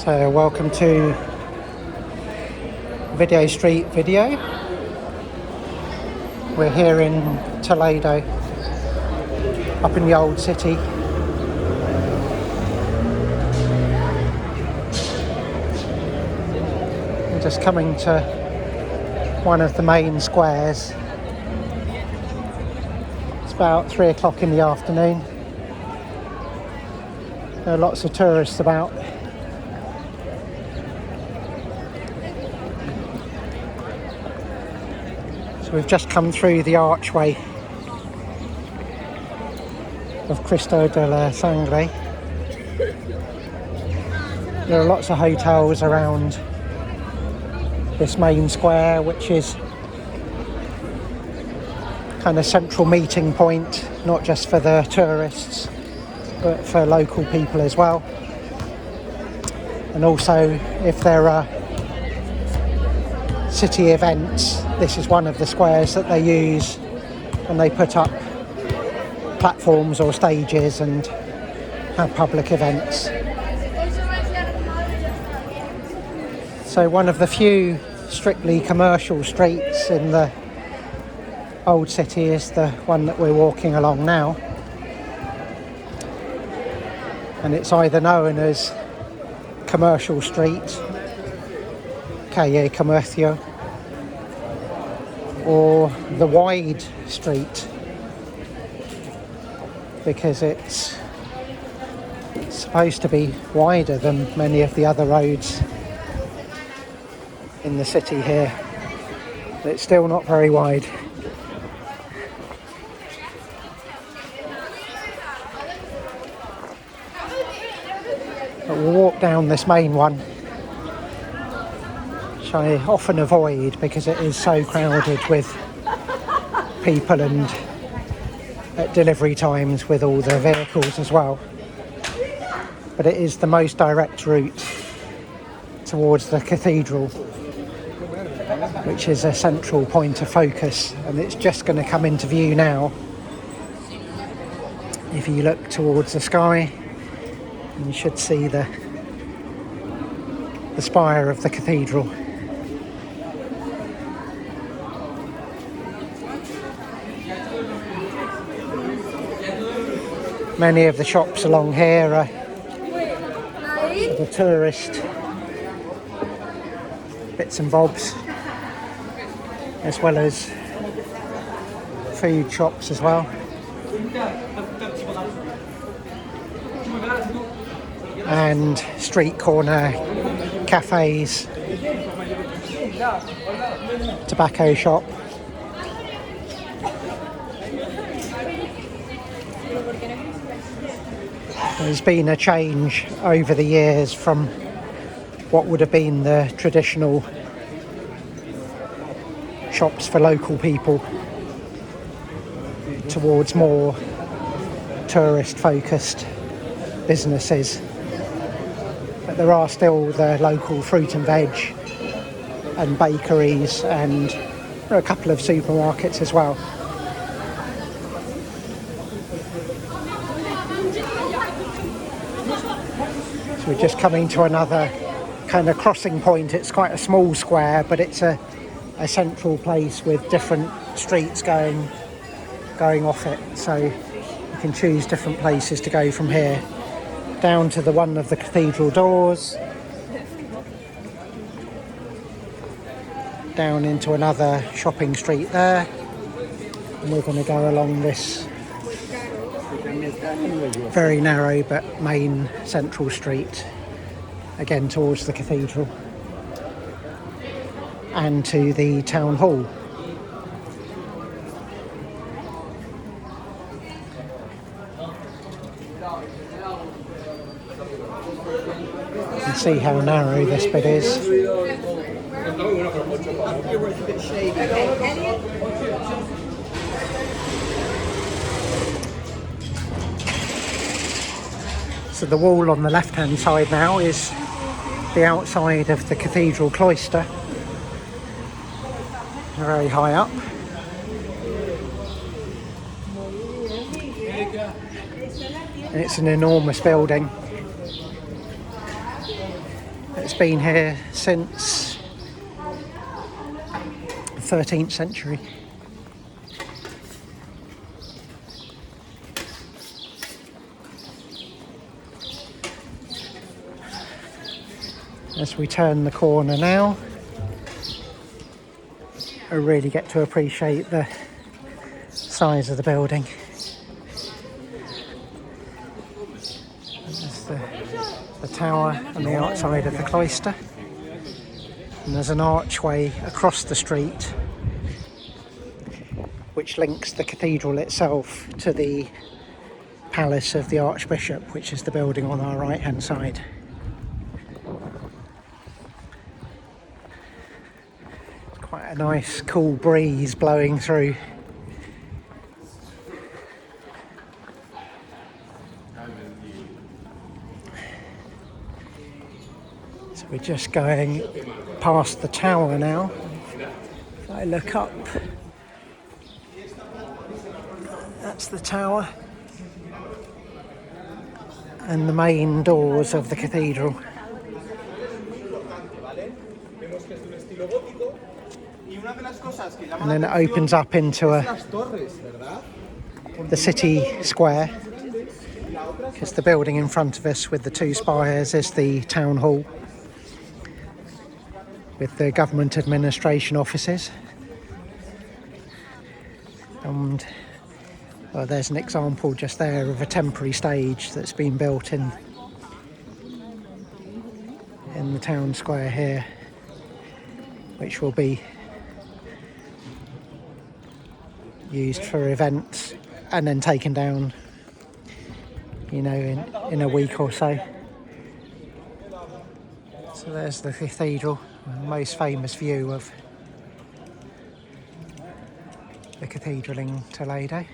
So welcome to Video Street Video. We're here in Toledo, up in the old city. I'm just coming to one of the main squares. It's about 3 o'clock in the afternoon. There are lots of tourists about. So we've just come through the archway of Cristo de la Sangre. There are lots of hotels around this main square, which is kind of central meeting point, not just for the tourists, but for local people as well. And also, if there are city events, this is one of the squares that they use, and they put up platforms or stages and have public events. So one of the few strictly commercial streets in the old city is the one that we're walking along now, and it's either known as Commercial Street, Calle Comercio, or the Wide Street, because it's supposed to be wider than many of the other roads in the city here, but it's still not very wide. But we'll walk down this main one, which I often avoid because it is so crowded with people, and at delivery times with all the vehicles as well. But it is the most direct route towards the cathedral, which is a central point of focus, and it's just going to come into view now. If you look towards the sky, you should see the spire of the cathedral. Many of the shops along here are sort of tourist bits and bobs, as well as food shops as well. And street corner cafes, tobacco shop. There's been a change over the years from what would have been the traditional shops for local people towards more tourist-focused businesses. But there are still the local fruit and veg and bakeries, and there are a couple of supermarkets as well. So we're just coming to another kind of crossing point. It's quite a small square, but it's a central place with different streets going off it. So you can choose different places to go from here, down to the one of the cathedral doors, down into another shopping street there, and we're going to go along this very narrow but main central street, again towards the cathedral and to the town hall. You can see how narrow this bit is. So the wall on the left-hand side now is the outside of the cathedral cloister, very high up. And it's an enormous building. been here since the 13th century. As we turn the corner now, I really get to appreciate the size of the building. There's the tower on the outside of the cloister, and there's an archway across the street which links the cathedral itself to the palace of the Archbishop, which is the building on our right hand side. It's quite a nice cool breeze blowing through. So we're just going past the tower now. If I look up, that's the tower and the main doors of the cathedral. And then it opens up into the city square, because the building in front of us with the two spires is the town hall with the government administration offices. And well, there's an example just there of a temporary stage that's been built in the town square here, which will be used for events and then taken down, you know, in a week or so. So there's the cathedral, the most famous view of the cathedral in Toledo,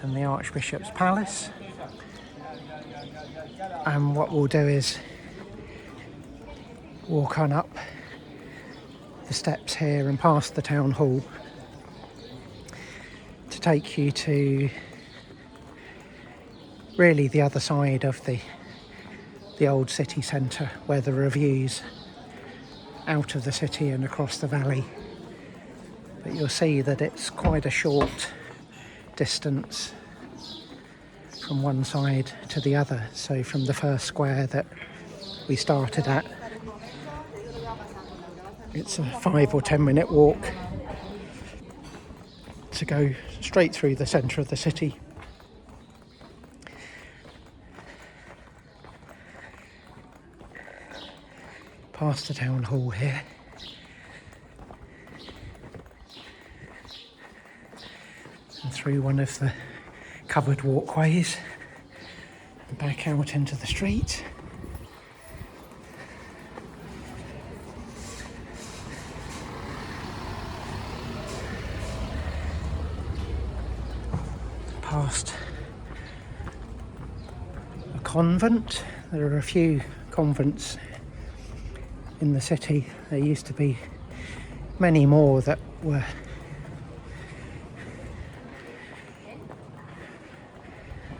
and the Archbishop's Palace. And what we'll do is walk on up the steps here and past the town hall to take you to really the other side of the old city centre, where there are views out of the city and across the valley. But you'll see that it's quite a short distance from one side to the other. So from the first square that we started at, it's a 5 or 10 minute walk to go straight through the centre of the city. Past the town hall here. And through one of the covered walkways and back out into the street. Past a convent. There are a few convents in the city. There used to be many more that were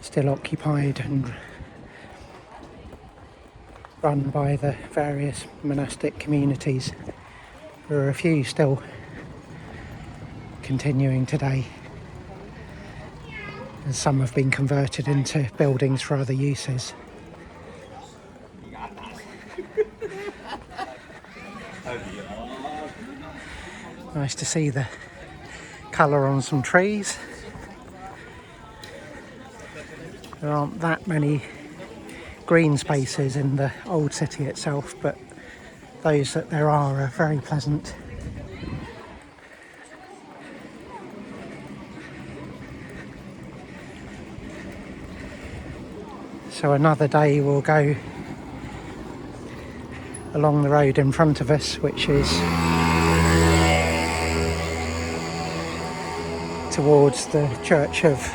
still occupied and run by the various monastic communities. There are a few still continuing today, and some have been converted into buildings for other uses. Nice to see the colour on some trees. There aren't that many green spaces in the old city itself, but those that there are very pleasant. So another day we'll go along the road in front of us, which is towards the church of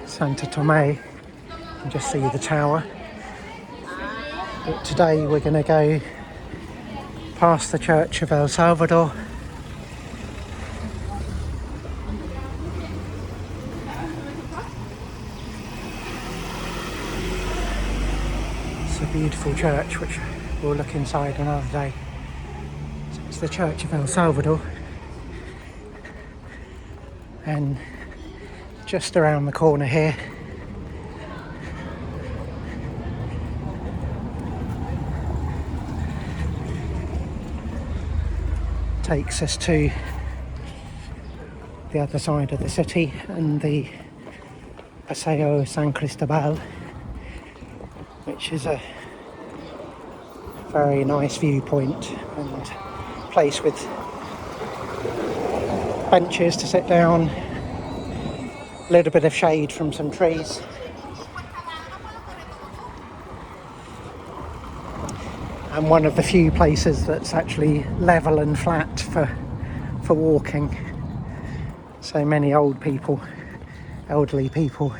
Santa Tome. You can just see the tower. But today we're going to go past the church of El Salvador, beautiful church, which we'll look inside another day. So it's the Church of El Salvador, and just around the corner here takes us to the other side of the city and the Paseo San Cristobal, which is a very nice viewpoint and place with benches to sit down, a little bit of shade from some trees. And one of the few places that's actually level and flat for walking. So many elderly people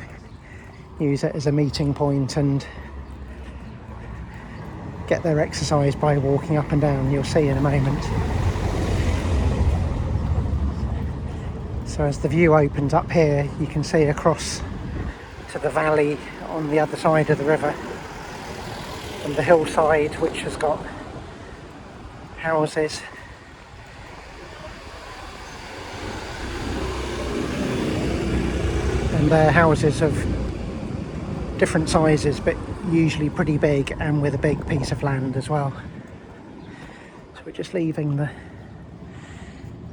use it as a meeting point and get their exercise by walking up and down. You'll see in a moment. So as the view opens up here, you can see across to the valley on the other side of the river, and the hillside, which has got houses. And they're houses of different sizes, but usually pretty big, and with a big piece of land as well. So we're just leaving the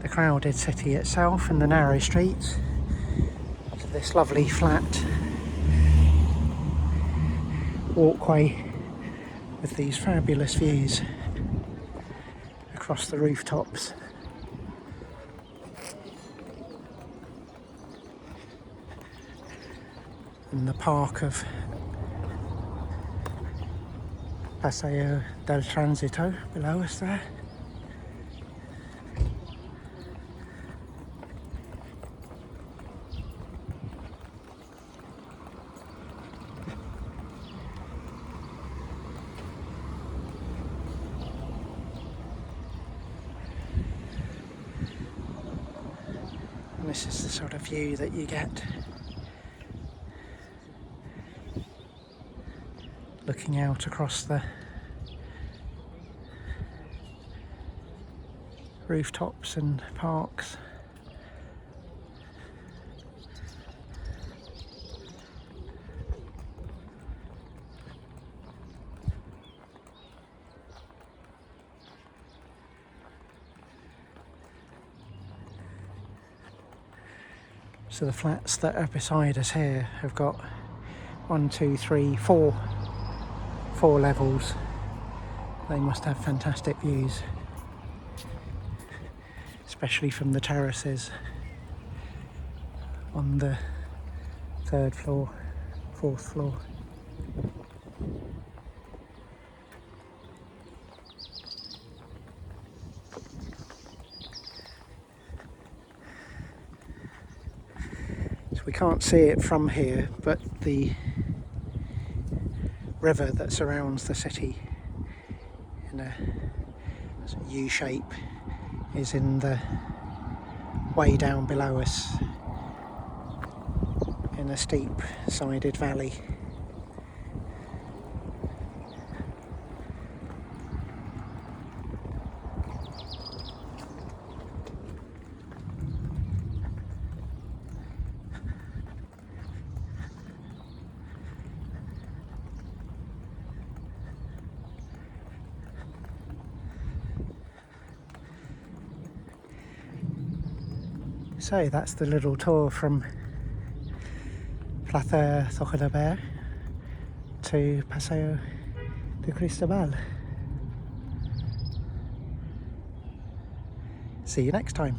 crowded city itself and the narrow streets to this lovely flat walkway with these fabulous views across the rooftops. And the park of Paseo del Tránsito below us there. And this is the sort of view that you get looking out across the rooftops and parks. So the flats that are beside us here have got 1, 2, 3, 4 levels. They must have fantastic views, especially from the terraces on the 3rd floor, 4th floor. So we can't see it from here, but the river that surrounds the city in a U shape is in the way down below us in a steep sided valley. So that's the little tour from Plaza Zocodover to Paseo San Cristobal. See you next time.